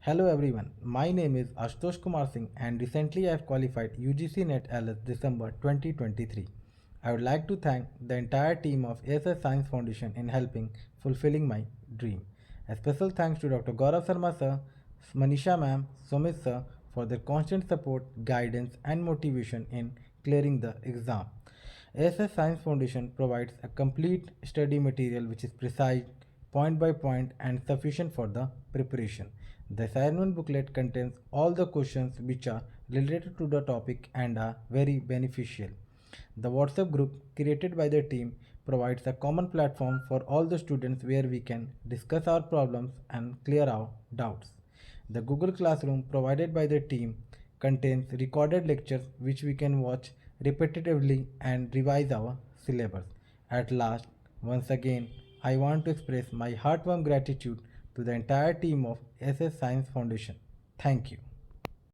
Hello everyone, my name is Ashutosh Kumar Singh and recently I have qualified UGC NET-LS December 2023. I would like to thank the entire team of A.S.S Science Foundation in helping fulfilling my dream. A special thanks to Dr. Gaurav Sharma sir, Manisha ma'am, Sumit sir for their constant support, guidance and motivation in clearing the exam. A.S.S Science Foundation provides a complete study material which is precise, point by point and sufficient for the preparation. The assignment booklet contains all the questions which are related to the topic and are very beneficial. The WhatsApp group created by the team provides a common platform for all the students where we can discuss our problems and clear our doubts. The Google Classroom provided by the team contains recorded lectures which we can watch repetitively and revise our syllabus. At last, once again, I want to express my heartwarming gratitude to the entire team of S.S Science Foundation. Thank you.